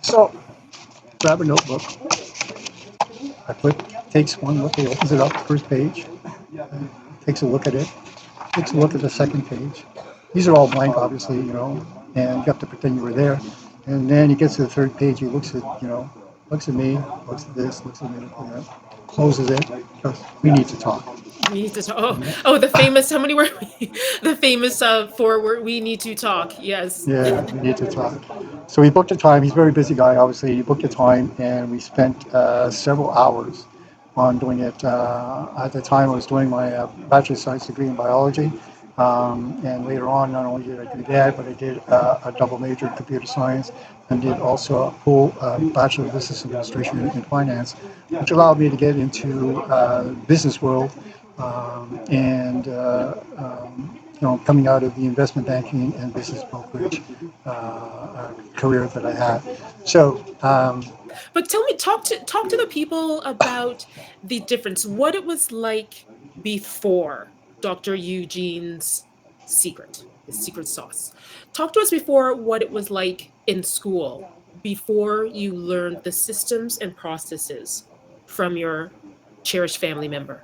So grab a notebook. Takes one look. He opens it up, first page. Takes a look at it. Takes a look at the second page. These are all blank, obviously, and you have to pretend you were there. And then he gets to the third page. He looks at, looks at me, looks at this, looks at me, closes it. Goes, we need to talk. We need to talk. Oh, the famous. How many were we? The famous forward. We need to talk. Yes. Yeah, we need to talk. So we booked a time. He's a very busy guy, obviously. He booked a time, and we spent several hours on doing it. At the time, I was doing my Bachelor of Science degree in biology. And later on, not only did I do that, but I did a double major in computer science and did also a full Bachelor of Business Administration in finance, which allowed me to get into business world and coming out of the investment banking and business brokerage career that I had. So, but tell me, talk to the people about the difference. What it was like before Dr. Eugene's secret, his secret sauce. Talk to us before what it was like in school, before you learned the systems and processes from your cherished family member.